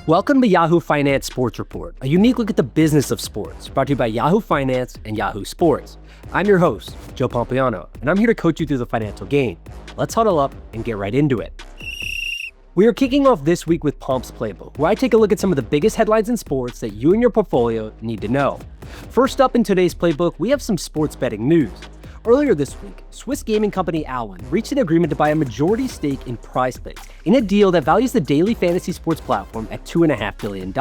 Welcome to Yahoo Finance Sports Report, a unique look at the business of sports, brought to you by Yahoo Finance and Yahoo Sports. I'm your host, Joe Pompliano, and I'm here to coach you through the financial game. Let's huddle up and get right into it. We are kicking off this week with Pomp's Playbook, where I take a look at some of the biggest headlines in sports that you and your portfolio need to know. First up in today's Playbook, we have some sports betting news. Earlier this week, Swiss gaming company Alwyn reached an agreement to buy a majority stake in PrizePicks in a deal that values the daily fantasy sports platform at $2.5 billion.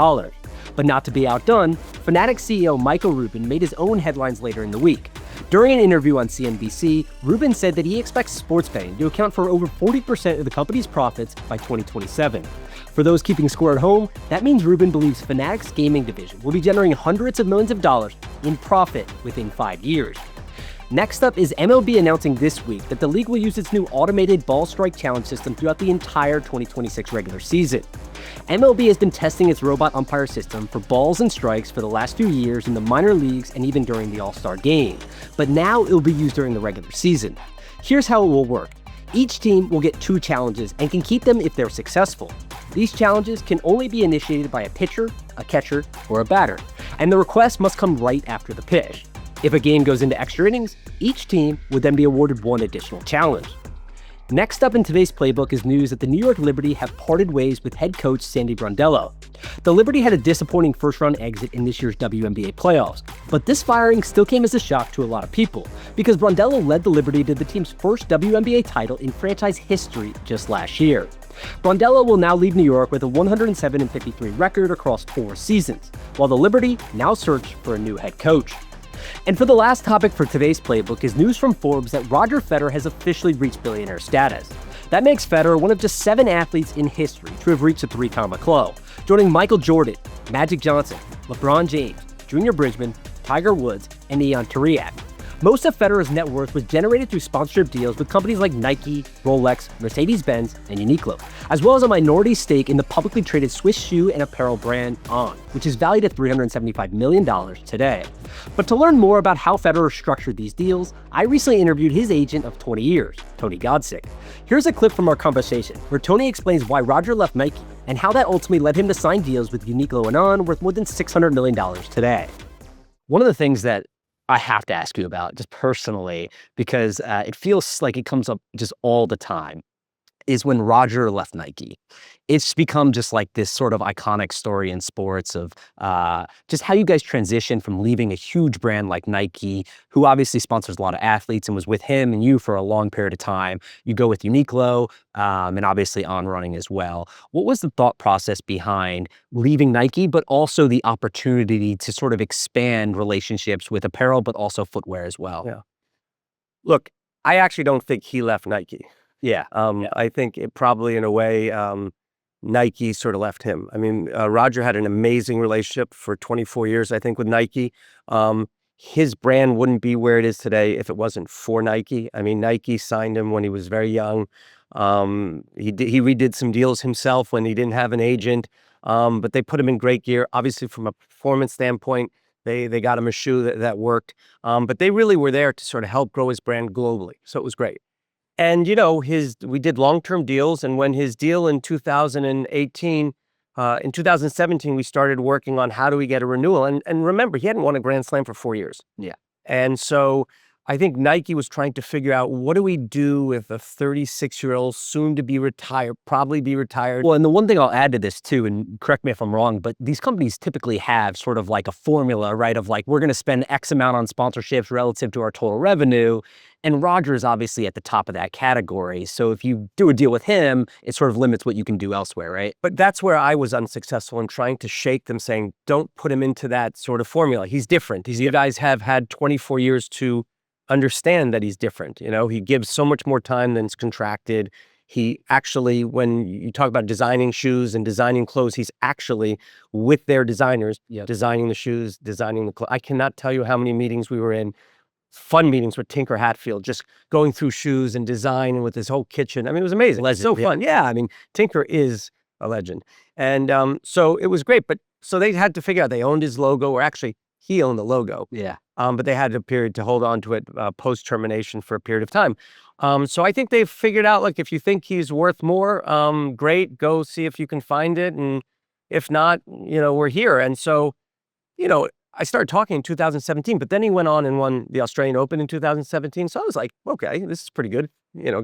But not to be outdone, Fanatics CEO Michael Rubin made his own headlines later in the week. During an interview on CNBC, Rubin said that he expects sports betting to account for over 40% of the company's profits by 2027. For those keeping score at home, that means Rubin believes Fanatics' gaming division will be generating hundreds of millions of dollars in profit within 5 years. Next up is MLB announcing this week that the league will use its new automated ball strike challenge system throughout the entire 2026 regular season. MLB has been testing its robot umpire system for balls and strikes for the last few years in the minor leagues and even during the All-Star game, but now it will be used during the regular season. Here's how it will work. Each team will get 2 challenges and can keep them if they're successful. These challenges can only be initiated by a pitcher, a catcher, or a batter, and the request must come right after the pitch. If a game goes into extra innings, each team would then be awarded 1 additional challenge. Next up in today's Playbook is news that the New York Liberty have parted ways with head coach Sandy Brondello. The Liberty had a disappointing first-round exit in this year's WNBA playoffs, but this firing still came as a shock to a lot of people, because Brondello led the Liberty to the team's first WNBA title in franchise history just last year. Brondello will now leave New York with a 107-53 record across 4 seasons, while the Liberty now search for a new head coach. And for the last topic for today's Playbook is news from Forbes that Roger Federer has officially reached billionaire status. That makes Federer one of just 7 athletes in history to have reached the 3-comma club, joining Michael Jordan, Magic Johnson, LeBron James, Junior Bridgman, Tiger Woods, and Ian Tiriac. Most of Federer's net worth was generated through sponsorship deals with companies like Nike, Rolex, Mercedes-Benz, and Uniqlo, as well as a minority stake in the publicly traded Swiss shoe and apparel brand On, which is valued at $375 million today. But to learn more about how Federer structured these deals, I recently interviewed his agent of 20 years, Tony Godsick. Here's a clip from our conversation, where Tony explains why Roger left Nike and how that ultimately led him to sign deals with Uniqlo and On worth more than $600 million today. One of the things that I have to ask you about, just personally, because it feels like it comes up just all the time, is when Roger left Nike. It's become just like this sort of iconic story in sports of just how you guys transitioned from leaving a huge brand like Nike, who obviously sponsors a lot of athletes and was with him and you for a long period of time. You go with Uniqlo and obviously On Running as well. What was the thought process behind leaving Nike, but also the opportunity to sort of expand relationships with apparel, but also footwear as well? Yeah. Look, I actually don't think he left Nike. Yeah. I think it probably, in a way, Nike sort of left him. I mean, Roger had an amazing relationship for 24 years, I think, with Nike. His brand wouldn't be where it is today if it wasn't for Nike. I mean, Nike signed him when he was very young. He redid some deals himself when he didn't have an agent, but they put him in great gear. Obviously, from a performance standpoint, they got him a shoe that worked. But they really were there to sort of help grow his brand globally. So it was great. And, you know, we did long-term deals. And when his deal in 2017, we started working on how do we get a renewal. And remember, he hadn't won a Grand Slam for 4 years. Yeah. And so I think Nike was trying to figure out, what do we do with a 36-year-old soon to be retired, probably be retired? Well, and the one thing I'll add to this too, and correct me if I'm wrong, but these companies typically have sort of like a formula, right? Of like, we're going to spend X amount on sponsorships relative to our total revenue. And Roger is obviously at the top of that category. So if you do a deal with him, it sort of limits what you can do elsewhere, right? But that's where I was unsuccessful in trying to shake them, saying, don't put him into that sort of formula. He's different. These guys have had 24 years to understand that he's different. You know, he gives so much more time than's contracted. He actually, when you talk about designing shoes and designing clothes, he's actually with their designers, designing the shoes, designing the clothes. I cannot tell you how many meetings we were in, fun meetings with Tinker Hatfield, just going through shoes and design and with his whole kitchen. I mean, it was amazing. Legend, so fun. Yeah, I mean, Tinker is a legend. And so it was great. But so they had to figure out, they owned his logo, or actually he owned the logo. Yeah. But they had a period to hold on to it post-termination for a period of time. So I think they've figured out, like, if you think he's worth more, great, go see if you can find it. And If not, we're here. And so, I started talking in 2017, but then he went on and won the Australian Open in 2017. So I was like, okay, this is pretty good.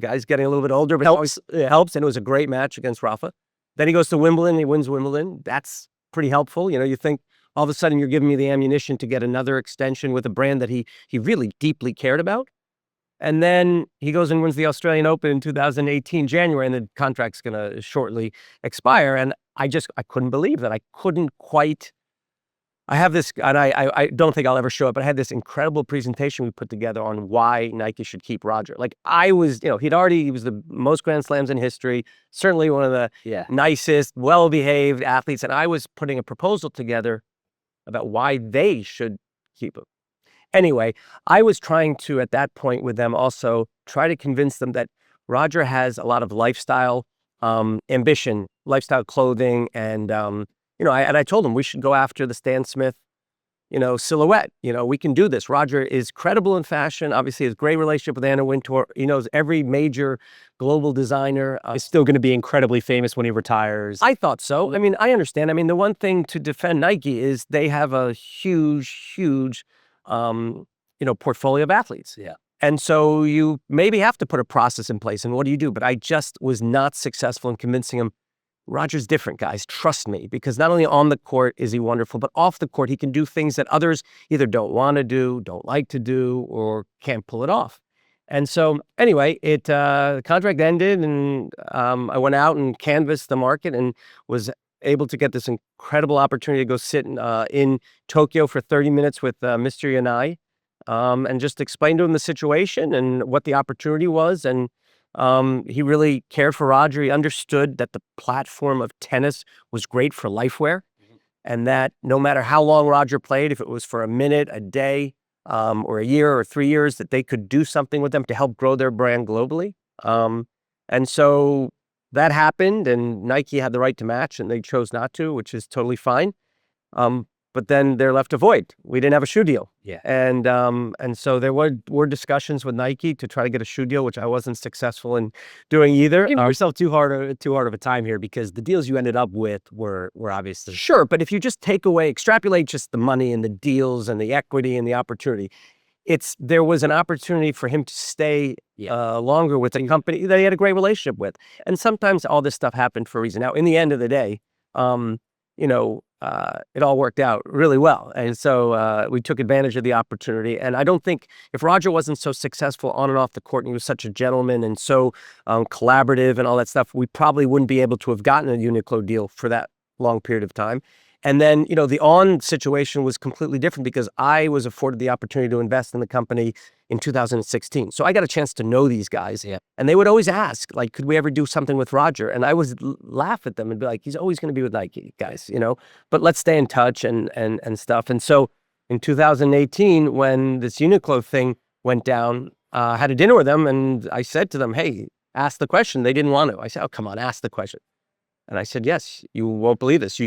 Guy's getting a little bit older, but it helps. And it was a great match against Rafa. Then he goes to Wimbledon, he wins Wimbledon. That's pretty helpful. You think all of a sudden you're giving me the ammunition to get another extension with a brand that he really deeply cared about. And then he goes and wins the Australian Open in 2018, January, and the contract's going to shortly expire. And I couldn't believe that. I couldn't quite. I have this, and I don't think I'll ever show it, but I had this incredible presentation we put together on why Nike should keep Roger. Like he was the most Grand Slams in history, certainly one of the nicest, well-behaved athletes. And I was putting a proposal together about why they should keep him. Anyway, I was trying to, at that point with them also, try to convince them that Roger has a lot of lifestyle ambition, lifestyle clothing, and I told him we should go after the Stan Smith, silhouette. We can do this. Roger is credible in fashion. Obviously, has a great relationship with Anna Wintour. He knows every major global designer. He's still going to be incredibly famous when he retires. I thought so. I mean, I understand. I mean, the one thing to defend Nike is they have a huge, portfolio of athletes. Yeah. And so you maybe have to put a process in place. And what do you do? But I just was not successful in convincing him. Roger's different, guys. Trust me, because not only on the court is he wonderful, but off the court, he can do things that others either don't want to do, don't like to do, or can't pull it off. And so anyway, the contract ended, and I went out and canvassed the market and was able to get this incredible opportunity to go sit in Tokyo for 30 minutes with Mr. Yanai and just explain to him the situation and what the opportunity was. And he really cared for Roger. He understood that the platform of tennis was great for lifewear, and that no matter how long Roger played, if it was for a minute, a day, or a year or 3 years, that they could do something with them to help grow their brand globally. And so that happened, and Nike had the right to match, and they chose not to, which is totally fine. But then they're left a void. We didn't have a shoe deal. Yeah. And so there were discussions with Nike to try to get a shoe deal, which I wasn't successful in doing either. You gave yourself too hard of a time here, because the deals you ended up with were obviously. Sure, but if you just extrapolate just the money and the deals and the equity and the opportunity, there was an opportunity for him to stay longer with a company that he had a great relationship with. And sometimes all this stuff happened for a reason. Now, in the end of the day, it all worked out really well. And so we took advantage of the opportunity. And I don't think if Roger wasn't so successful on and off the court, and he was such a gentleman and so collaborative and all that stuff, we probably wouldn't be able to have gotten a Uniqlo deal for that long period of time. And then, the on situation was completely different because I was afforded the opportunity to invest in the company in 2016. So I got a chance to know these guys. Yeah. And they would always ask, like, could we ever do something with Roger? And I would laugh at them and be like, he's always going to be with Nike, guys, but let's stay in touch and stuff. And so in 2018, when this Uniqlo thing went down, I had a dinner with them, and I said to them, hey, ask the question. They didn't want to. I said, oh, come on, ask the question. And I said, yes, you won't believe this.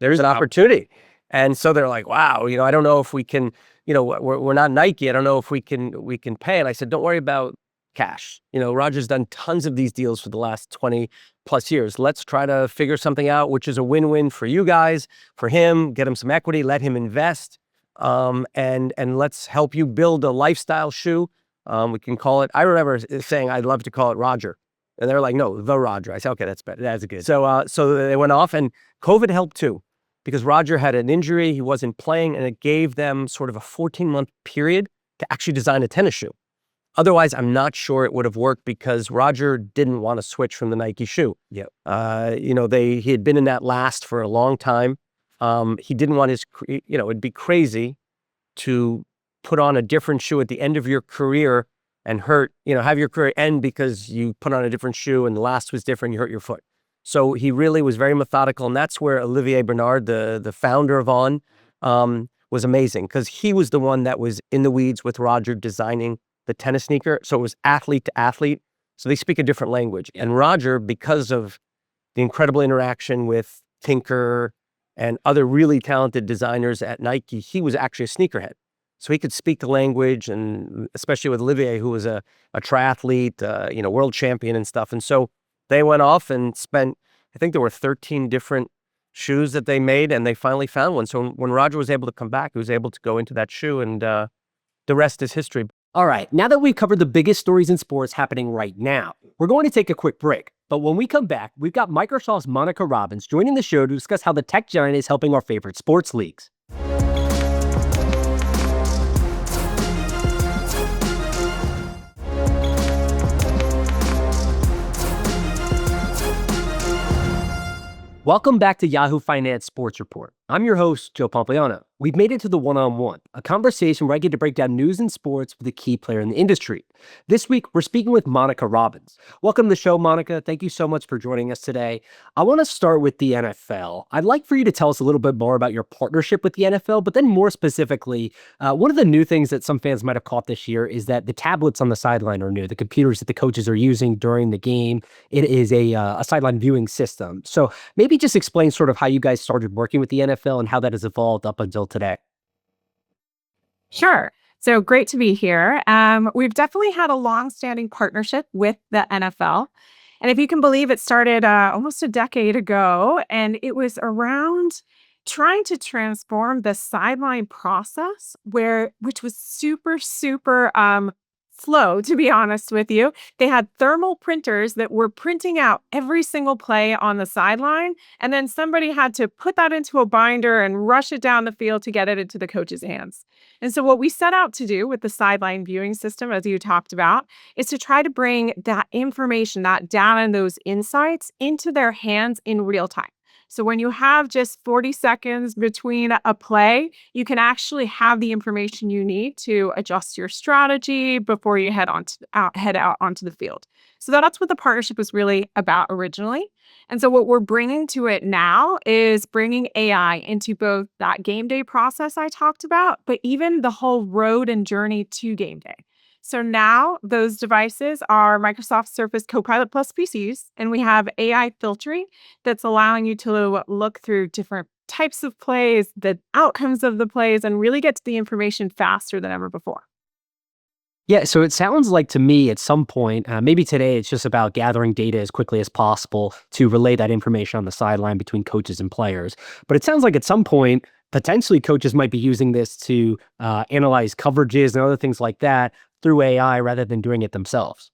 There's an opportunity. And so they're like, wow, I don't know if we can, we're not Nike. I don't know if we can pay. And I said, don't worry about cash. Roger's done tons of these deals for the last 20 plus years. Let's try to figure something out, which is a win-win for you guys, for him, get him some equity, let him invest. And let's help you build a lifestyle shoe. We can call it, I remember saying, I'd love to call it Roger. And they were like, no, the Roger. I said, okay, that's better. That's good. So they went off, and COVID helped too, because Roger had an injury. He wasn't playing, and it gave them sort of a 14-month period to actually design a tennis shoe. Otherwise, I'm not sure it would have worked, because Roger didn't want to switch from the Nike shoe. Yeah. He had been in that last for a long time. He didn't want it'd be crazy to put on a different shoe at the end of your career and have your career end because you put on a different shoe and the last was different, you hurt your foot. So he really was very methodical, and that's where Olivier Bernard, the founder of On, was amazing, because he was the one that was in the weeds with Roger designing the tennis sneaker. So it was athlete to athlete. So they speak a different language. And Roger, because of the incredible interaction with Tinker and other really talented designers at Nike, he was actually a sneakerhead. So he could speak the language, and especially with Olivier, who was a triathlete, world champion and stuff. And so they went off and spent, I think there were 13 different shoes that they made, and they finally found one. So when Roger was able to come back, he was able to go into that shoe, and the rest is history. All right, now that we've covered the biggest stories in sports happening right now, we're going to take a quick break. But when we come back, we've got Microsoft's Monica Robbins joining the show to discuss how the tech giant is helping our favorite sports leagues. Welcome back to Yahoo Finance Sports Report. I'm your host, Joe Pompliano. We've made it to the one-on-one, a conversation where I get to break down news and sports with a key player in the industry. This week, we're speaking with Monica Robbins. Welcome to the show, Monica. Thank you so much for joining us today. I want to start with the NFL. I'd like for you to tell us a little bit more about your partnership with the NFL, but then more specifically, one of the new things that some fans might have caught this year is that the tablets on the sideline are new, the computers that the coaches are using during the game. It is a sideline viewing system. So maybe just explain sort of how you guys started working with the NFL and how that has evolved up until today. Sure. So great to be here. We've definitely had a long-standing partnership with the NFL. And if you can believe it started almost a decade ago, and it was around trying to transform the sideline process, which was super slow, to be honest with you. They had thermal printers that were printing out every single play on the sideline, and then somebody had to put that into a binder and rush it down the field to get it into the coach's hands. And so what we set out to do with the sideline viewing system, as you talked about, is to try to bring that information, that data and those insights into their hands in real time. So when you have just 40 seconds between a play, you can actually have the information you need to adjust your strategy before you head out onto the field. So that's what the partnership was really about originally. And so what we're bringing to it now is bringing AI into both that game day process I talked about, but even the whole road and journey to game day. So now those devices are Microsoft Surface Copilot Plus PCs, and we have AI filtering that's allowing you to look through different types of plays, the outcomes of the plays, and really get to the information faster than ever before. Yeah, so it sounds like to me at some point, maybe today it's just about gathering data as quickly as possible to relay that information on the sideline between coaches and players. But it sounds like at some point, potentially coaches might be using this to analyze coverages and other things like that through AI rather than doing it themselves.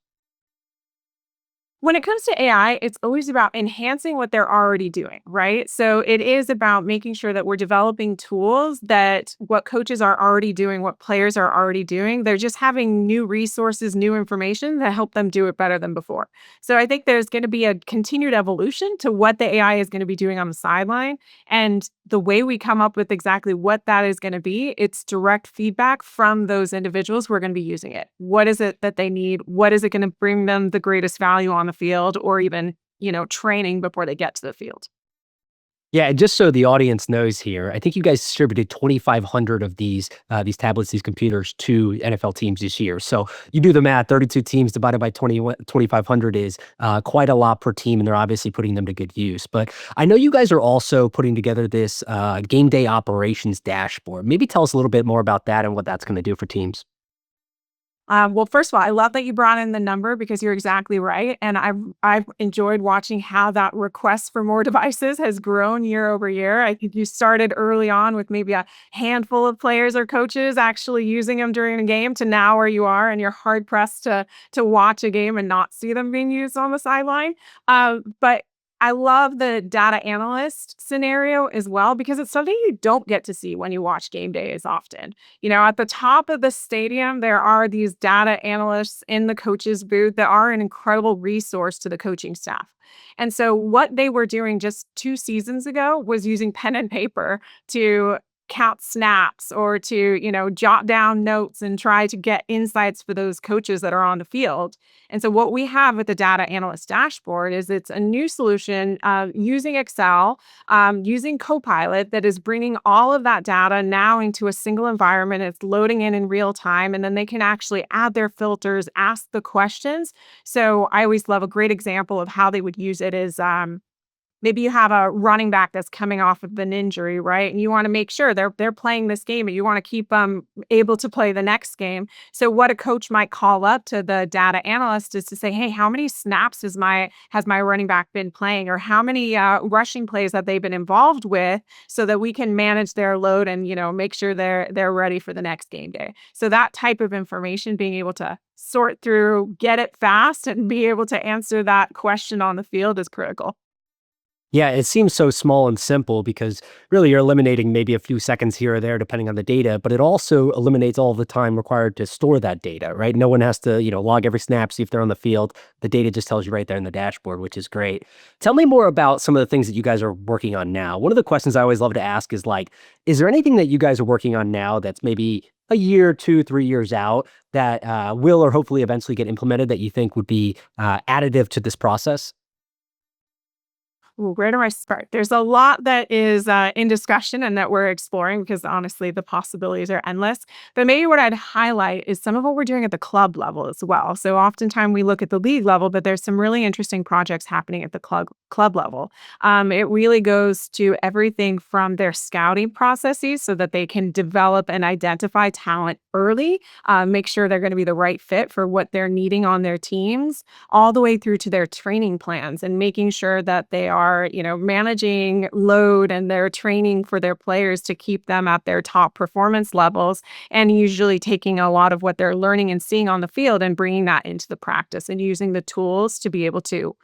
When it comes to AI, it's always about enhancing what they're already doing, right? So it is about making sure that we're developing tools that what coaches are already doing, what players are already doing, they're just having new resources, new information that help them do it better than before. So I think there's going to be a continued evolution to what the AI is going to be doing on the sideline. And the way we come up with exactly what that is going to be, it's direct feedback from those individuals who are going to be using it. What is it that they need? What is it going to bring them the greatest value on the field, or even, training before they get to the field? Yeah, and just so the audience knows here, I think you guys distributed 2,500 of these tablets, these computers to NFL teams this year. So you do the math, 32 teams divided by 2,500 is quite a lot per team, and they're obviously putting them to good use. But I know you guys are also putting together this game day operations dashboard. Maybe tell us a little bit more about that and what that's going to do for teams. Well, first of all, I love that you brought in the number because you're exactly right. And I've enjoyed watching how that request for more devices has grown year over year. I think you started early on with maybe a handful of players or coaches actually using them during a game to now where you are, and you're hard pressed to watch a game and not see them being used on the sideline. But I love the data analyst scenario as well, because it's something you don't get to see when you watch game day as often. At the top of the stadium, there are these data analysts in the coach's booth that are an incredible resource to the coaching staff. And so what they were doing just 2 seasons ago was using pen and paper to count snaps or to, jot down notes and try to get insights for those coaches that are on the field. And so what we have with the data analyst dashboard is it's a new solution using Excel, using Copilot that is bringing all of that data now into a single environment. It's loading in real time, and then they can actually add their filters, ask the questions. So I always love a great example of how they would use it is maybe you have a running back that's coming off of an injury, right? And you want to make sure they're playing this game, and you want to keep them able to play the next game. So what a coach might call up to the data analyst is to say, hey, how many snaps has my running back been playing, or how many rushing plays have they been involved with, so that we can manage their load and make sure they're ready for the next game day. So that type of information, being able to sort through, get it fast, and be able to answer that question on the field is critical. Yeah, it seems so small and simple because really you're eliminating maybe a few seconds here or there depending on the data, but it also eliminates all the time required to store that data, right? No one has to, log every snap, see if they're on the field. The data just tells you right there in the dashboard, which is great. Tell me more about some of the things that you guys are working on now. One of the questions I always love to ask is like, is there anything that you guys are working on now that's maybe a year, 2, 3 years out that will or hopefully eventually get implemented that you think would be additive to this process? Ooh, where do I start? There's a lot that is in discussion and that we're exploring, because honestly, the possibilities are endless. But maybe what I'd highlight is some of what we're doing at the club level as well. So oftentimes we look at the league level, but there's some really interesting projects happening at the club level. It really goes to everything from their scouting processes so that they can develop and identify talent early, make sure they're going to be the right fit for what they're needing on their teams, all the way through to their training plans and making sure that they are managing load and their training for their players to keep them at their top performance levels, and usually taking a lot of what they're learning and seeing on the field and bringing that into the practice and using the tools to be able to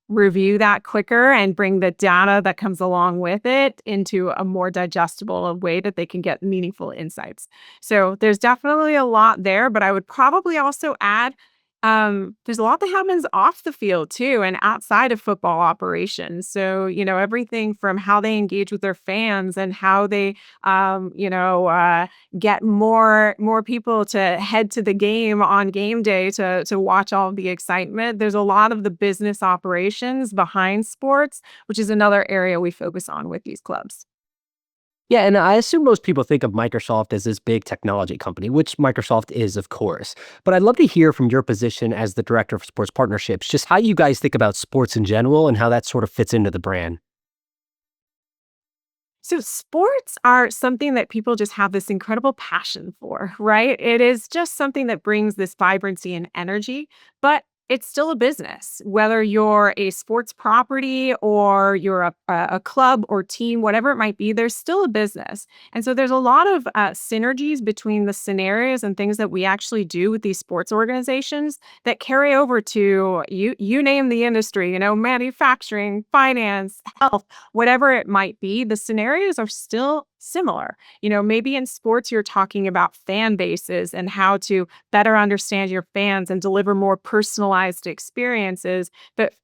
review that quicker and bring the data that comes along with it into a more digestible way that they can get meaningful insights. So there's definitely a lot there, but I would probably also add there's a lot that happens off the field too and outside of football operations. So, everything from how they engage with their fans and how they, get more people to head to the game on game day to watch all of the excitement. There's a lot of the business operations behind sports, which is another area we focus on with these clubs. Yeah, and I assume most people think of Microsoft as this big technology company, which Microsoft is, of course. But I'd love to hear from your position as the director of sports partnerships, just how you guys think about sports in general and how that sort of fits into the brand. So sports are something that people just have this incredible passion for, right? It is just something that brings this vibrancy and energy, but it's still a business. Whether you're a sports property or you're a club or team, whatever it might be, there's still a business. And so there's a lot of synergies between the scenarios and things that we actually do with these sports organizations that carry over to you name the industry, manufacturing, finance, health, whatever it might be. The scenarios are still similar. Maybe in sports, you're talking about fan bases and how to better understand your fans and deliver more personalized experiences. But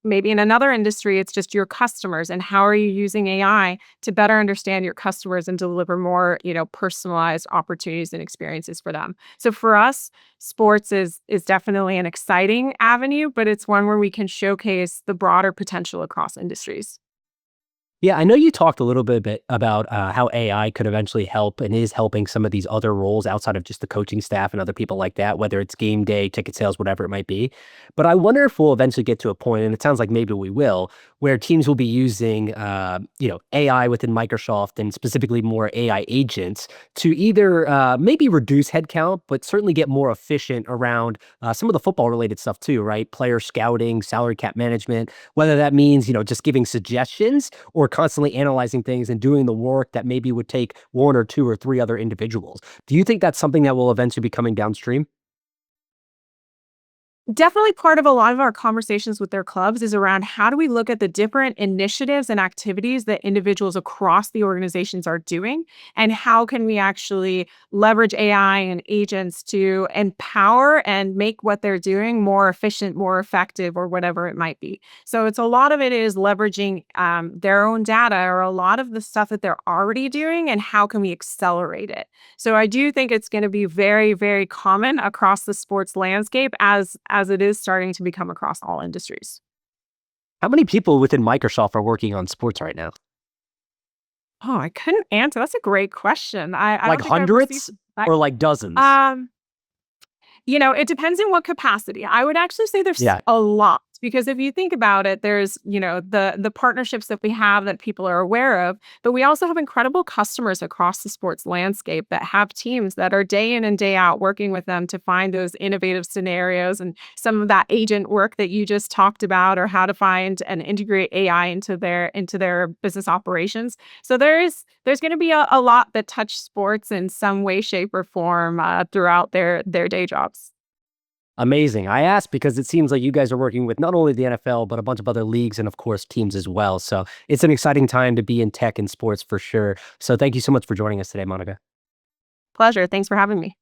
maybe in another industry, it's just your customers and how are you using AI to better understand your customers and deliver more, personalized opportunities and experiences for them. So for us, sports is definitely an exciting avenue, but it's one where we can showcase the broader potential across industries. Yeah, I know you talked a little bit about how AI could eventually help and is helping some of these other roles outside of just the coaching staff and other people like that, whether it's game day, ticket sales, whatever it might be. But I wonder if we'll eventually get to a point, and it sounds like maybe we will, where teams will be using, AI within Microsoft and specifically more AI agents to either maybe reduce headcount, but certainly get more efficient around some of the football related stuff too, right? Player scouting, salary cap management, whether that means, just giving suggestions or constantly analyzing things and doing the work that maybe would take 1 or 2 or 3 other individuals. Do you think that's something that will eventually be coming downstream? Definitely part of a lot of our conversations with their clubs is around how do we look at the different initiatives and activities that individuals across the organizations are doing, and how can we actually leverage AI and agents to empower and make what they're doing more efficient, more effective, or whatever it might be. So it's a lot of it is leveraging their own data or a lot of the stuff that they're already doing, and how can we accelerate it. So I do think it's going to be very, very common across the sports landscape as it is starting to become across all industries. How many people within Microsoft are working on sports right now? Oh, I couldn't answer. That's a great question. I Like don't think I've received hundreds that. or like dozens? Um, it depends in what capacity. I would actually say there's Yeah. a lot Because if you think about it, there's, the partnerships that we have that people are aware of, but we also have incredible customers across the sports landscape that have teams that are day in and day out working with them to find those innovative scenarios and some of that agent work that you just talked about, or how to find and integrate AI into their business operations. So there's going to be a lot that touch sports in some way, shape, or form throughout their day jobs. Amazing. I asked because it seems like you guys are working with not only the NFL, but a bunch of other leagues and, of course, teams as well. So it's an exciting time to be in tech and sports for sure. So thank you so much for joining us today, Monica. Pleasure. Thanks for having me.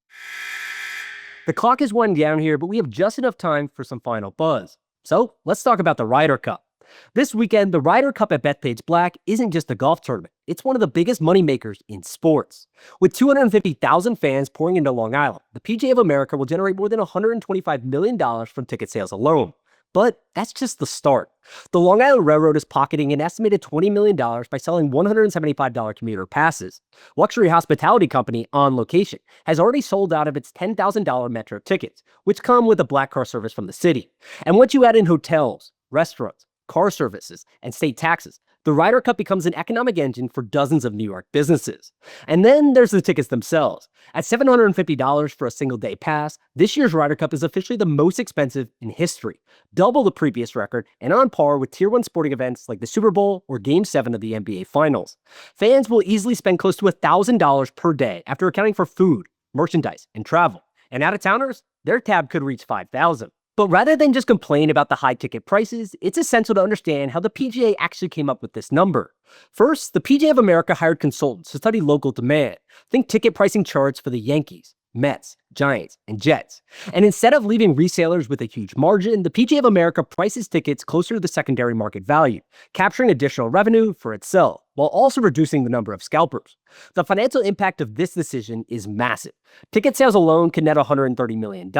The clock is winding down here, but we have just enough time for some final buzz. So let's talk about the Ryder Cup. This weekend, the Ryder Cup at Bethpage Black isn't just a golf tournament. It's one of the biggest moneymakers in sports. With 250,000 fans pouring into Long Island, the PGA of America will generate more than $125 million from ticket sales alone. But that's just the start. The Long Island Railroad is pocketing an estimated $20 million by selling $175 commuter passes. Luxury hospitality company On Location has already sold out of its $10,000 Metro tickets, which come with a black car service from the city. And once you add in hotels, restaurants, car services, and state taxes, the Ryder Cup becomes an economic engine for dozens of New York businesses. And then there's the tickets themselves. At $750 for a single-day pass, this year's Ryder Cup is officially the most expensive in history, double the previous record, and on par with Tier 1 sporting events like the Super Bowl or Game 7 of the NBA Finals. Fans will easily spend close to $1,000 per day after accounting for food, merchandise, and travel. And out-of-towners, their tab could reach $5,000. But rather than just complain about the high ticket prices, it's essential to understand how the PGA actually came up with this number. First, the PGA of America hired consultants to study local demand. Think ticket pricing charts for the Yankees, Mets, Giants, and Jets. And instead of leaving resellers with a huge margin, the PGA of America prices tickets closer to the secondary market value, capturing additional revenue for itself, while also reducing the number of scalpers. The financial impact of this decision is massive. Ticket sales alone can net $130 million.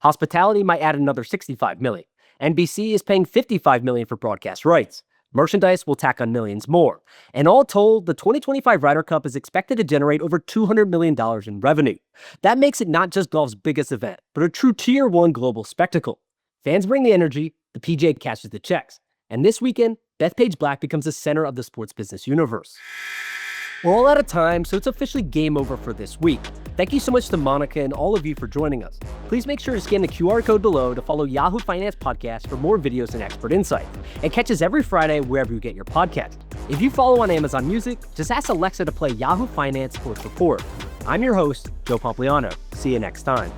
Hospitality might add another $65 million. NBC is paying $55 million for broadcast rights. Merchandise will tack on millions more. And all told, the 2025 Ryder Cup is expected to generate over $200 million in revenue. That makes it not just golf's biggest event, but a true Tier 1 global spectacle. Fans bring the energy, the PGA cashes the checks. And this weekend, Bethpage Black becomes the center of the sports business universe. We're all out of time, so it's officially game over for this week. Thank you so much to Monica and all of you for joining us. Please make sure to scan the QR code below to follow Yahoo Finance Podcast for more videos and expert insights. And catch us every Friday wherever you get your podcast. If you follow on Amazon Music, just ask Alexa to play Yahoo Finance Sports Report. I'm your host, Joe Pompliano. See you next time.